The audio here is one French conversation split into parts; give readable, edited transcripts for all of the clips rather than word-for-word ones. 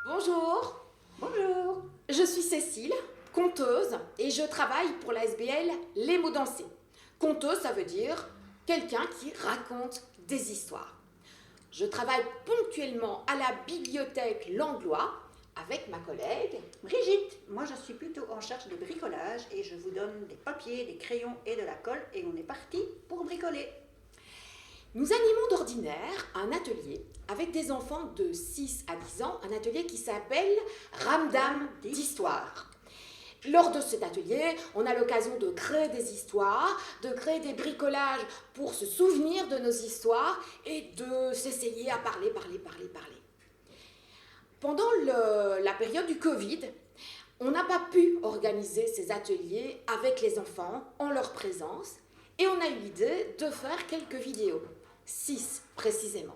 Bonjour, Bonjour. je suis Cécile, conteuse, et je travaille pour la SBL Les Mots Dansés. Conteuse, ça veut dire quelqu'un qui raconte des histoires. Je travaille ponctuellement à la bibliothèque Langlois avec ma collègue. Brigitte, moi je suis plutôt en charge de bricolage et je vous donne des papiers, des crayons et de la colle et on est parti pour bricoler. Nous animons d'ordinaire un atelier avec des enfants de 6 à 10 ans, un atelier qui s'appelle Ramdam d'Histoire. Lors de cet atelier, on a l'occasion de créer des histoires, de créer des bricolages pour se souvenir de nos histoires et de s'essayer à parler. Pendant la période du Covid, on n'a pas pu organiser ces ateliers avec les enfants en leur présence et on a eu l'idée de faire quelques vidéos, 6 précisément.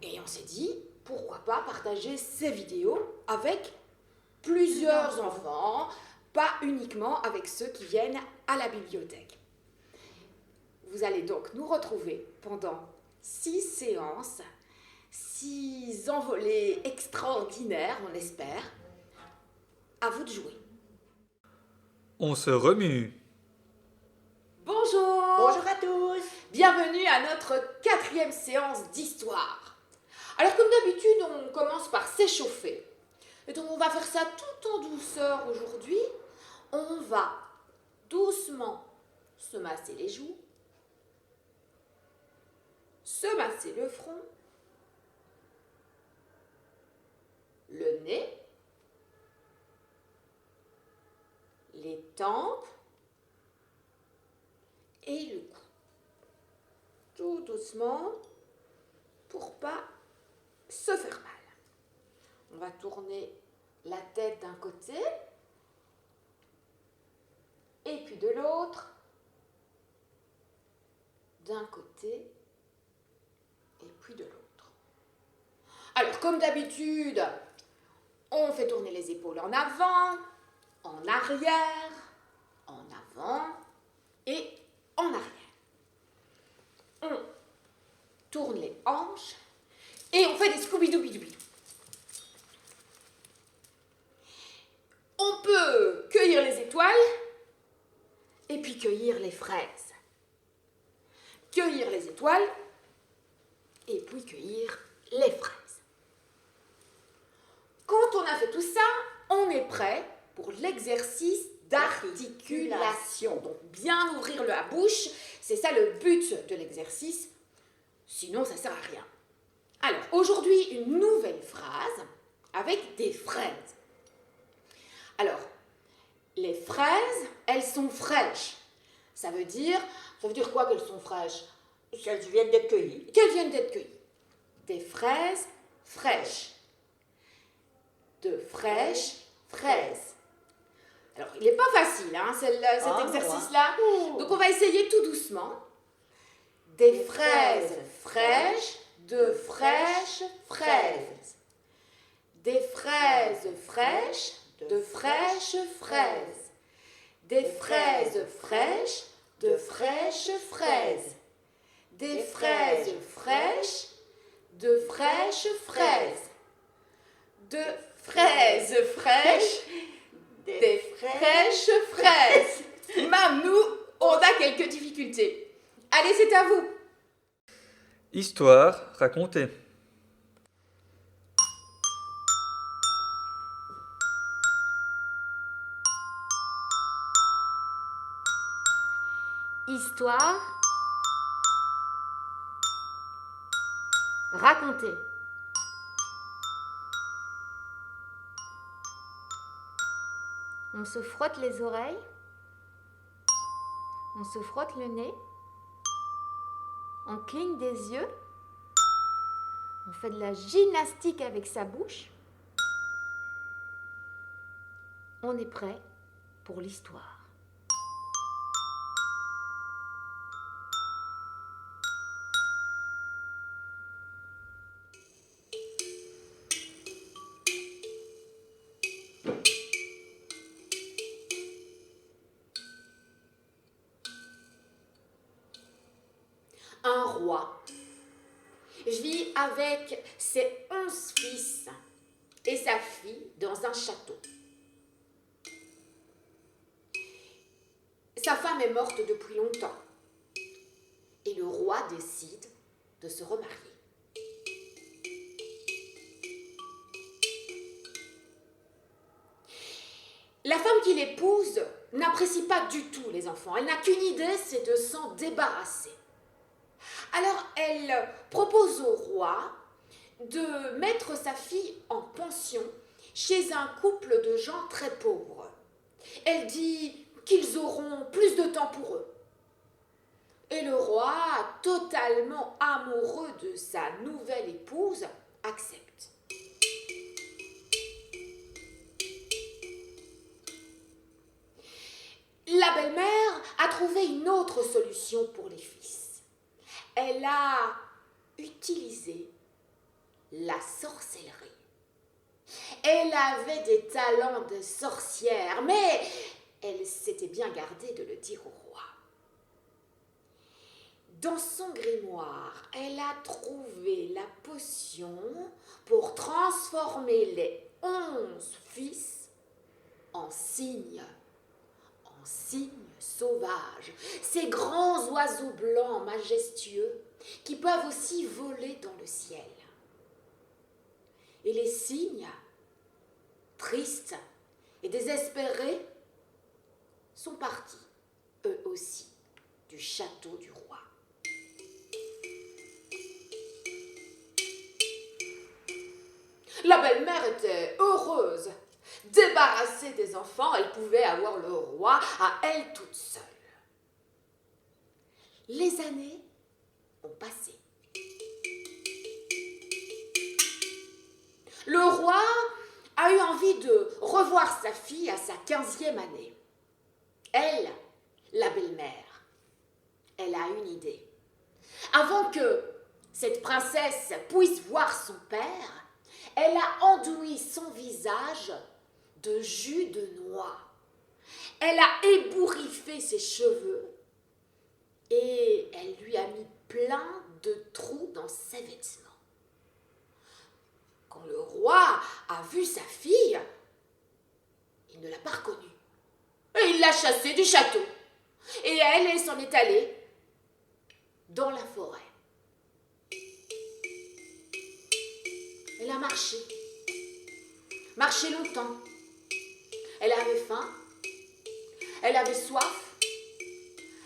Et on s'est dit, pourquoi pas partager ces vidéos avec plusieurs enfants, pas uniquement avec ceux qui viennent à la bibliothèque. Vous allez donc nous retrouver pendant 6 séances, 6 envolées extraordinaires, on espère. À vous de jouer. On se remue. Bonjour! Bonjour à tous. Bienvenue à notre 4e séance d'histoire. Alors comme d'habitude, on commence par s'échauffer. Et donc on va faire ça tout en douceur aujourd'hui. On va doucement se masser les joues, se masser le front, le nez, les tempes et le cou. Tout doucement pour pas se faire mal. On va tourner la tête d'un côté et puis de l'autre, d'un côté et puis de l'autre. Alors comme d'habitude, on fait tourner les épaules en avant, en arrière, en avant et en arrière. On tourne les hanches et on fait des scooby-dooby-dooby. On peut cueillir les étoiles et puis cueillir les fraises. Cueillir les étoiles et puis cueillir les fraises. Quand on a fait tout ça, on est prêt pour l'exercice d'articulation. Donc bien ouvrir la bouche, c'est ça le but de l'exercice, sinon ça ne sert à rien. Alors aujourd'hui, une nouvelle phrase avec des fraises. Alors, les fraises, elles sont fraîches. Ça veut dire quoi qu'elles sont fraîches? Qu'elles viennent d'être cueillies. Qu'elles viennent d'être cueillies. Des fraises fraîches. De fraîches fraises. Alors, il n'est pas facile, cet exercice-là. Donc, on va essayer tout doucement. Des fraises fraîches, de fraîches fraises. Des fraises fraîches, de fraîches fraises. Des fraises fraîches, de fraîches fraises. Des fraises fraîches, de fraîches fraises. De fraises fraîches, des fraîches fraises. Même nous, on a quelques difficultés. Allez, c'est à vous. Histoire racontée. Histoire racontée. On se frotte les oreilles, on se frotte le nez, on cligne des yeux, on fait de la gymnastique avec sa bouche. On est prêt pour l'histoire. Un roi. vit avec ses 11 fils et sa fille dans un château. Sa femme est morte depuis longtemps et le roi décide de se remarier. La femme qu'il épouse n'apprécie pas du tout les enfants. Elle n'a qu'une idée, c'est de s'en débarrasser. Alors elle propose au roi de mettre sa fille en pension chez un couple de gens très pauvres. Elle dit qu'ils auront plus de temps pour eux. Et le roi, totalement amoureux de sa nouvelle épouse, accepte. La belle-mère a trouvé une autre solution pour les fils. Elle a utilisé la sorcellerie. Elle avait des talents de sorcière, mais elle s'était bien gardée de le dire au roi. Dans son grimoire, elle a trouvé la potion pour transformer les 11 fils en cygnes sauvages, ces grands oiseaux blancs majestueux qui peuvent aussi voler dans le ciel. Et les cygnes, tristes et désespérés, sont partis, eux aussi, du château du roi. La belle-mère était heureuse. Débarrassée des enfants, elle pouvait avoir le roi à elle toute seule. Les années ont passé. Le roi a eu envie de revoir sa fille à sa 15e année. Elle, la belle-mère, elle a une idée. Avant que cette princesse puisse voir son père, elle a enduit son visage de jus de noix. Elle a ébouriffé ses cheveux et elle lui a mis plein de trous dans ses vêtements. Quand le roi a vu sa fille, il ne l'a pas reconnue. Et il l'a chassée du château. Et elle s'en est allée dans la forêt. Elle a marché longtemps. Elle avait faim, elle avait soif,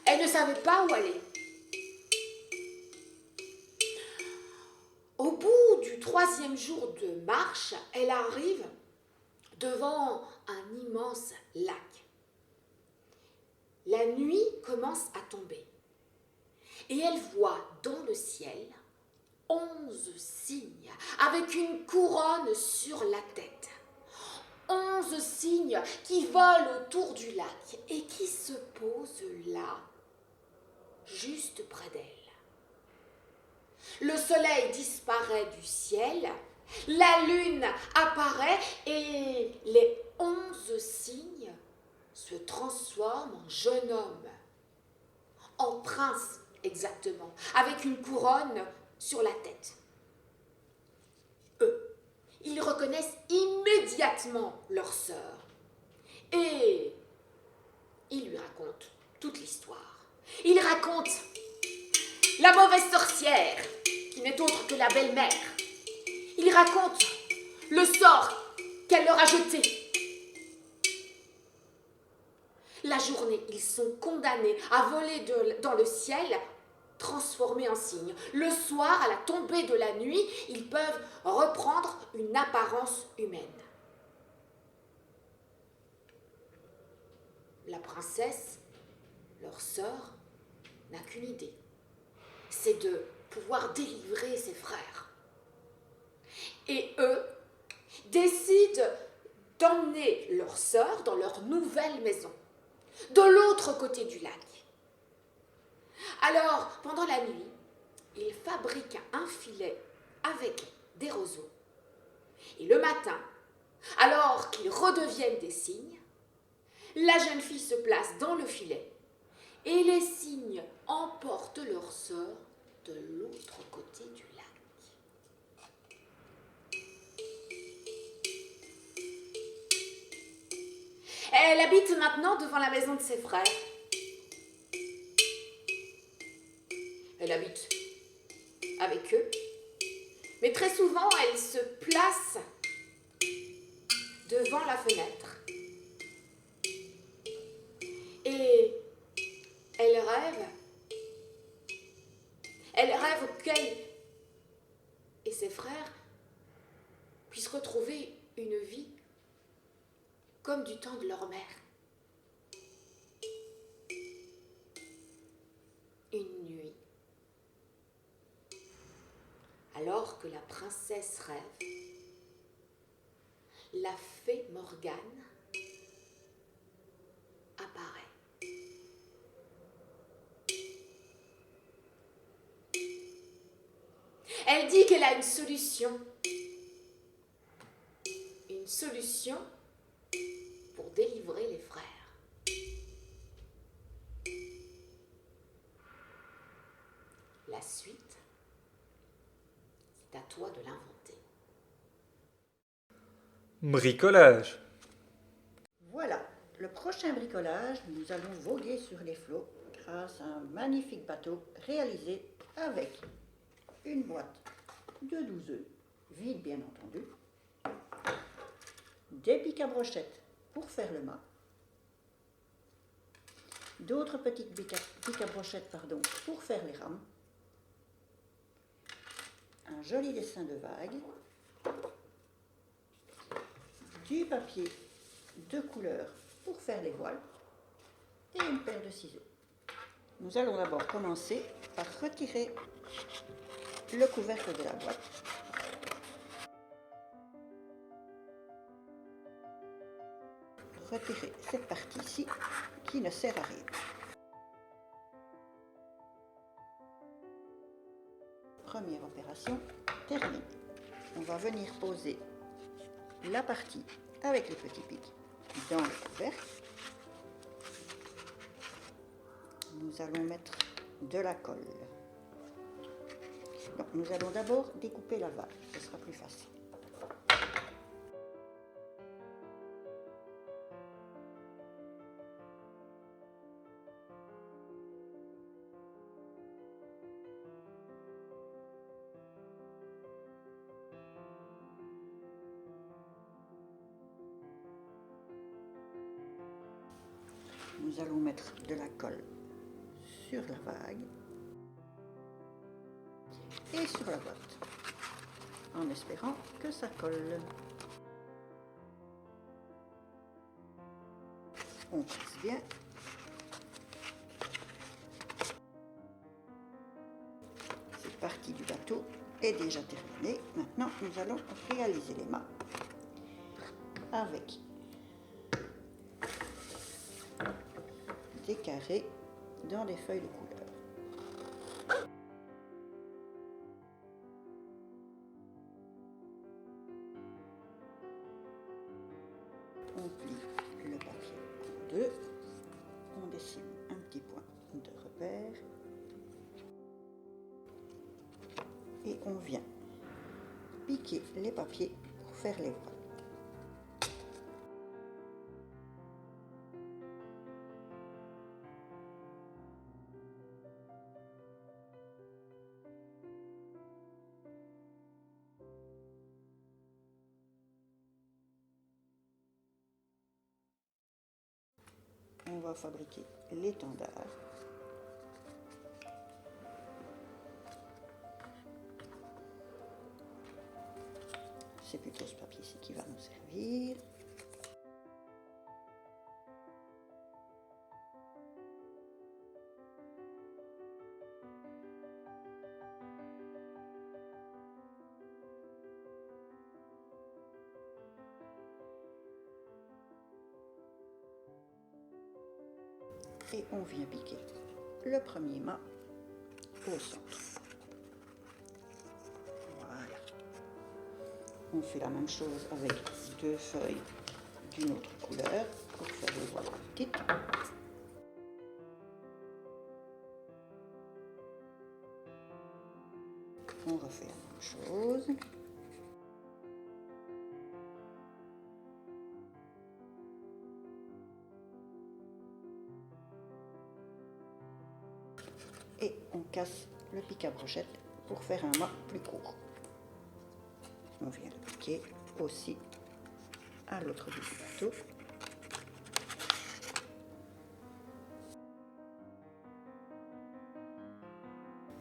elle ne savait pas où aller. Au bout du 3e jour de marche, elle arrive devant un immense lac. La nuit commence à tomber et elle voit dans le ciel 11 cygnes avec une couronne sur la tête. 11 cygnes qui volent autour du lac et qui se posent là, juste près d'elle. Le soleil disparaît du ciel, la lune apparaît et les 11 cygnes se transforment en jeune homme, en prince exactement, avec une couronne sur la tête. Eux, ils reconnaissent immédiatement leur sœur et ils lui racontent toute l'histoire. Ils racontent la mauvaise sorcière qui n'est autre que la belle-mère. Ils racontent le sort qu'elle leur a jeté. La journée, ils sont condamnés à voler dans le ciel, transformés en cygnes. Le soir, à la tombée de la nuit, ils peuvent reprendre une apparence humaine. La princesse, leur sœur, n'a qu'une idée. C'est de pouvoir délivrer ses frères. Et eux décident d'emmener leur sœur dans leur nouvelle maison, de l'autre côté du lac. Alors, pendant la nuit, ils fabriquent un filet avec des roseaux. Et le matin, alors qu'ils redeviennent des cygnes, la jeune fille se place dans le filet et les cygnes emportent leur sœur de l'autre côté du lac. Elle habite maintenant devant la maison de ses frères. Elle habite avec eux. Mais très souvent, elle se place devant la fenêtre. Et elle rêve. Elle rêve qu'elle et ses frères puissent retrouver une vie comme du temps de leur mère. Une nuit, alors que la princesse rêve, la fée Morgane apparaît. Elle dit qu'elle a une solution. Une solution pour délivrer les frères. La suite, c'est à toi de l'inventer. Bricolage. Voilà, le prochain bricolage, nous allons voguer sur les flots grâce à un magnifique bateau réalisé avec une boîte de 12 œufs, vide bien entendu, des pics à brochettes pour faire le mât, d'autres petites pics à brochettes pour faire les rames, un joli dessin de vague, du papier de couleur pour faire les voiles et une paire de ciseaux. Nous allons d'abord commencer par retirer le couvercle de la boîte. Retirer cette partie-ci qui ne sert à rien. Première opération terminée. On va venir poser la partie avec les petits pics dans le couvercle. Nous allons mettre de la colle. Donc, nous allons d'abord découper la vague, ce sera plus facile. Nous allons mettre de la colle sur la vague et sur la boîte, en espérant que ça colle. On presse bien. Cette partie du bateau est déjà terminée. Maintenant, nous allons réaliser les mâts avec des carrés dans des feuilles de couleur. On plie le papier en deux, on dessine un petit point de repère et on vient piquer les papiers pour faire les voiles. On va fabriquer l'étendard. C'est plutôt ce papier-ci qui va nous servir. Et on vient piquer le premier mât au centre. Voilà. On fait la même chose avec deux feuilles d'une autre couleur pour faire les voiles petites. On refait la même chose. casse le pic à brochette pour faire un mât plus court. On vient le piquer aussi à l'autre bout du bateau.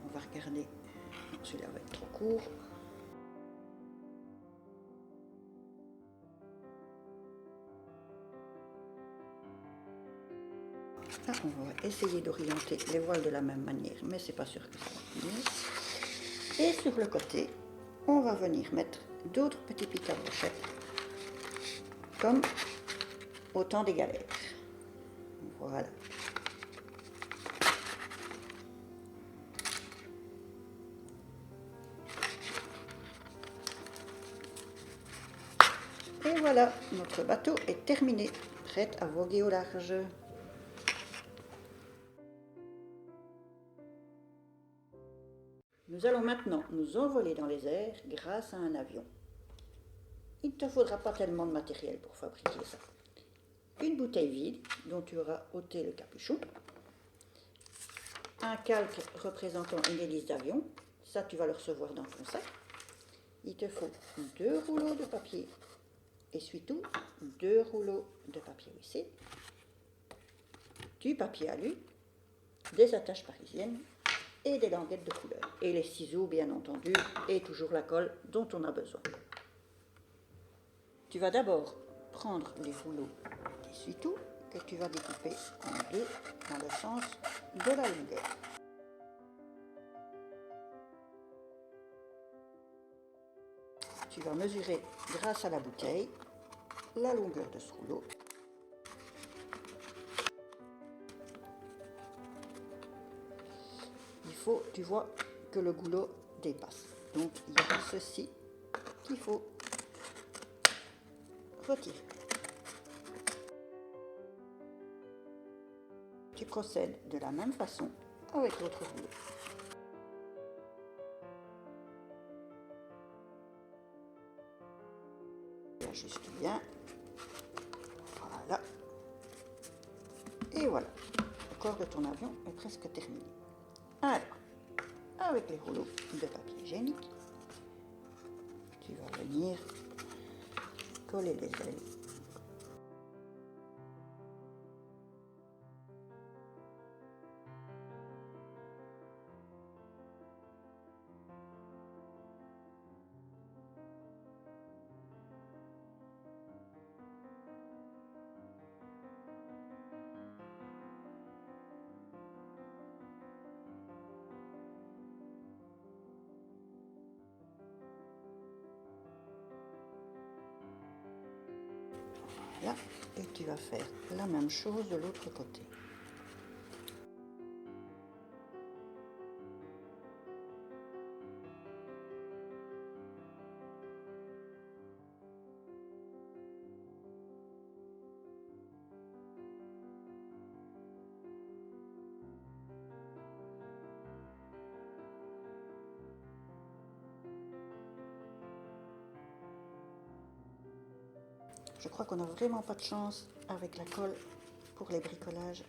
On va regarder, celui-là va être trop court. Là, on va essayer d'orienter les voiles de la même manière, mais c'est pas sûr que ça va tenir. Et sur le côté, on va venir mettre d'autres petits pics à brochette, comme au temps des galères. Voilà. Et voilà, notre bateau est terminé, prêt à voguer au large. Nous allons maintenant nous envoler dans les airs grâce à un avion. Il ne te faudra pas tellement de matériel pour fabriquer ça. Une bouteille vide dont tu auras ôté le capuchon, un calque représentant une hélice d'avion, ça tu vas le recevoir dans ton sac. Il te faut 2 rouleaux de papier, essuie-tout, 2 rouleaux de papier WC, du papier alu, des attaches parisiennes et des languettes de couleur. Et les ciseaux, bien entendu, et toujours la colle dont on a besoin. Tu vas d'abord prendre les rouleaux d'essuie-tout que tu vas découper en deux dans le sens de la longueur. Tu vas mesurer, grâce à la bouteille, la longueur de ce rouleau. Il faut, tu vois, que le goulot dépasse. Donc il y a ceci qu'il faut retirer. Tu procèdes de la même façon avec l'autre rouleau. Tu ajustes bien. Voilà. Et voilà. Le corps de ton avion est presque terminé. Alors, avec les rouleaux de papier hygiénique, tu vas venir coller les ailes. Voilà, et tu vas faire la même chose de l'autre côté. Je crois qu'on n'a vraiment pas de chance avec la colle pour les bricolages.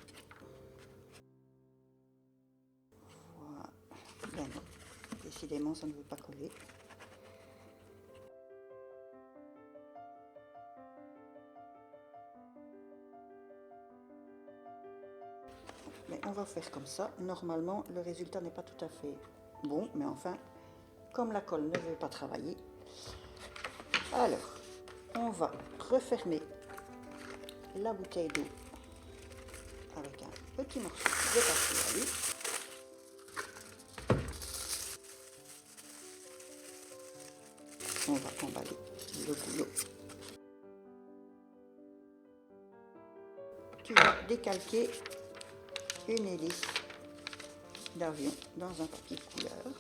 Voilà. Ben non, décidément ça ne veut pas coller. Mais on va faire comme ça. Normalement, le résultat n'est pas tout à fait bon, mais enfin, comme la colle ne veut pas travailler, alors on va refermer la bouteille d'eau avec un petit morceau de papier alu. On va emballer le goulot. Tu vas décalquer une hélice d'avion dans un papier de couleur.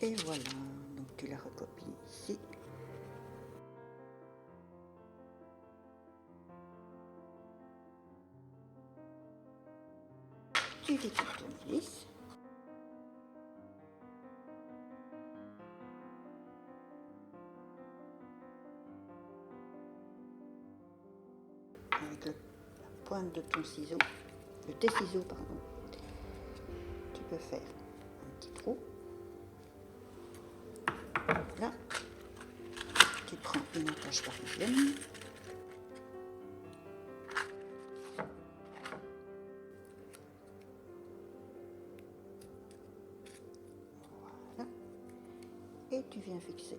Et voilà, donc tu la recopies ici. Tu découpes ton hélice. Avec la pointe de ton ciseau, de tes ciseaux, pardon, tu peux faire un petit trou. Là, tu prends une attache parisienne. Voilà. Et tu viens fixer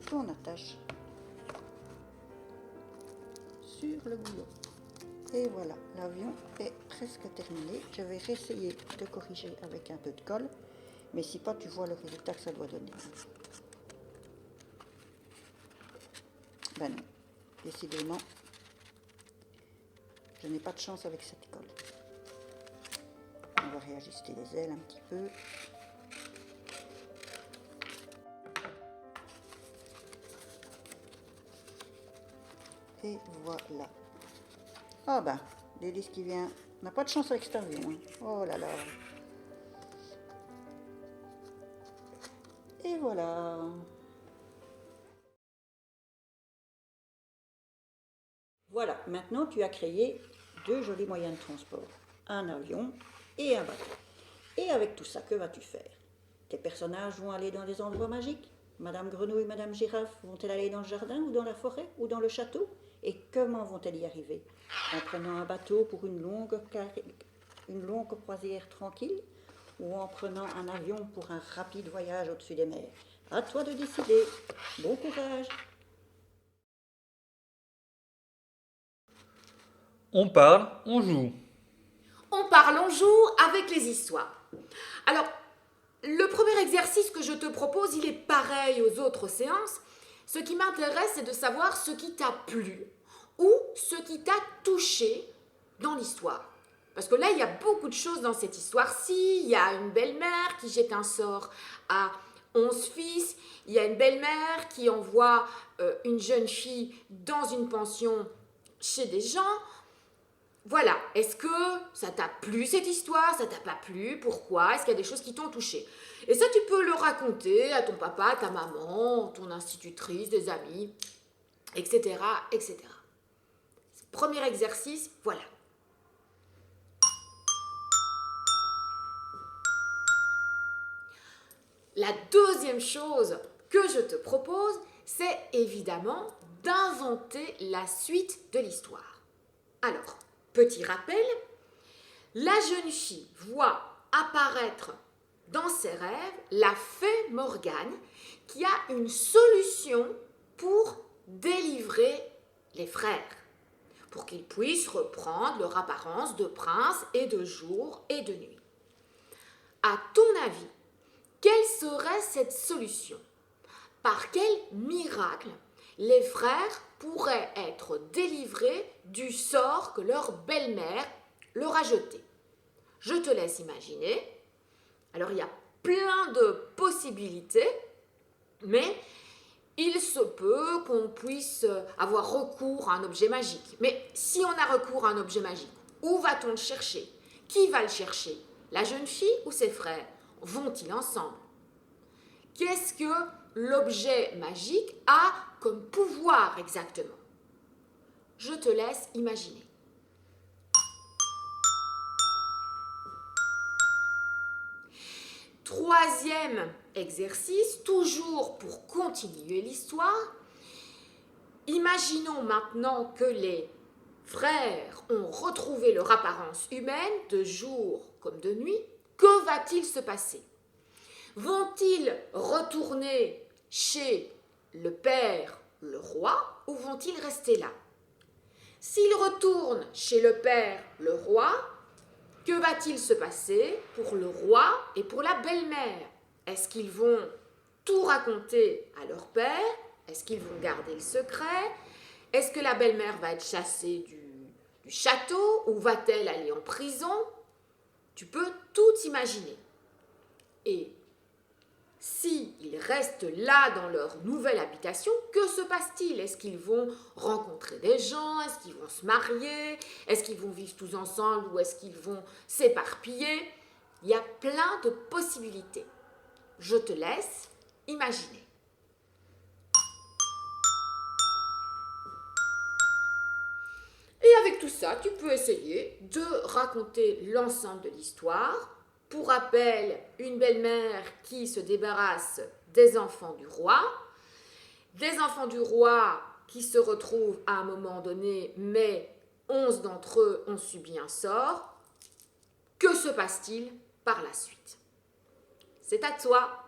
ton attache sur le boulot. Et voilà, l'avion est presque terminé. Je vais réessayer de corriger avec un peu de colle, mais si pas, tu vois le résultat que ça doit donner. Ben non, décidément, je n'ai pas de chance avec cette colle. On va réajuster les ailes un petit peu. Et voilà. Ah ben, l'hélice qui vient. On n'a pas de chance avec cet avion. Hein. Oh là là. Et voilà. Voilà, maintenant tu as créé deux jolis moyens de transport. Un avion et un bateau. Et avec tout ça, que vas-tu faire? Tes personnages vont aller dans des endroits magiques? Madame Grenouille et Madame Girafe vont-elles aller dans le jardin ou dans la forêt ou dans le château? Et comment vont-elles y arriver? En prenant un bateau pour une longue croisière tranquille ou en prenant un avion pour un rapide voyage au-dessus des mers? À toi de décider. Bon courage! On parle, on joue. On parle, on joue avec les histoires. Alors, le premier exercice que je te propose, il est pareil aux autres séances. Ce qui m'intéresse, c'est de savoir ce qui t'a plu ou ce qui t'a touché dans l'histoire. Parce que là, il y a beaucoup de choses dans cette histoire-ci. Il y a une belle-mère qui jette un sort à 11 fils. Il y a une belle-mère qui envoie une jeune fille dans une pension chez des gens. Voilà, est-ce que ça t'a plu cette histoire? Ça t'a pas plu? Pourquoi? Est-ce qu'il y a des choses qui t'ont touché? Et ça, tu peux le raconter à ton papa, à ta maman, ton institutrice, des amis, etc., etc. Premier exercice, voilà. La deuxième chose que je te propose, c'est évidemment d'inventer la suite de l'histoire. Alors, petit rappel, la jeune fille voit apparaître dans ses rêves la fée Morgane qui a une solution pour délivrer les frères, pour qu'ils puissent reprendre leur apparence de prince et de jour et de nuit. À ton avis, quelle serait cette solution? Par quel miracle les frères pourraient être délivrés du sort que leur belle-mère leur a jeté? Je te laisse imaginer. Alors, il y a plein de possibilités, mais il se peut qu'on puisse avoir recours à un objet magique. Mais si on a recours à un objet magique, où va-t-on le chercher? Qui va le chercher? La jeune fille ou ses frères? Vont-ils ensemble? Qu'est-ce que l'objet magique a comme pouvoir exactement? Je te laisse imaginer. Troisième exercice, toujours pour continuer l'histoire. Imaginons maintenant que les frères ont retrouvé leur apparence humaine de jour comme de nuit. Que va-t-il se passer? Vont-ils retourner chez le père, le roi, ou vont-ils rester là? S'ils retournent chez le père, le roi, que va-t-il se passer pour le roi et pour la belle-mère? Est-ce qu'ils vont tout raconter à leur père? Est-ce qu'ils vont garder le secret? Est-ce que la belle-mère va être chassée du château ou va-t-elle aller en prison? Tu peux tout imaginer. Et S'ils restent là dans leur nouvelle habitation, que se passe-t-il? Est-ce qu'ils vont rencontrer des gens? Est-ce qu'ils vont se marier? Est-ce qu'ils vont vivre tous ensemble ou est-ce qu'ils vont s'éparpiller? Il y a plein de possibilités. Je te laisse imaginer. Et avec tout ça, tu peux essayer de raconter l'ensemble de l'histoire. Pour rappel, une belle-mère qui se débarrasse des enfants du roi qui se retrouvent à un moment donné, mais 11 d'entre eux ont subi un sort. Que se passe-t-il par la suite? C'est à toi.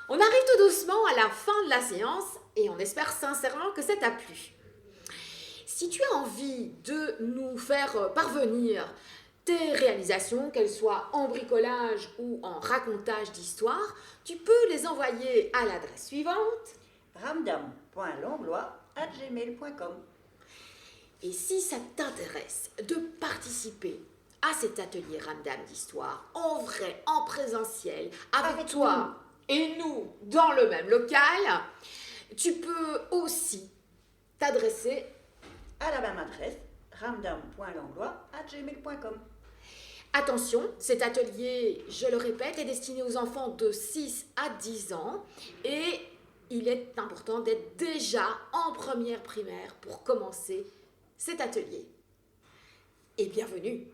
On arrive tout doucement à la fin de la séance et on espère sincèrement que ça t'a plu. Si tu as envie de nous faire parvenir tes réalisations, qu'elles soient en bricolage ou en racontage d'histoire, tu peux les envoyer à l'adresse suivante. ramdam.langlois@gmail.com. Et si ça t'intéresse de participer à cet atelier Ramdam d'histoire, en vrai, en présentiel, avec toi et nous dans le même local, tu peux aussi t'adresser À la même adresse, ramdam.langlois@gmail.com. Attention, cet atelier, je le répète, est destiné aux enfants de 6 à 10 ans et il est important d'être déjà en première primaire pour commencer cet atelier. Et bienvenue!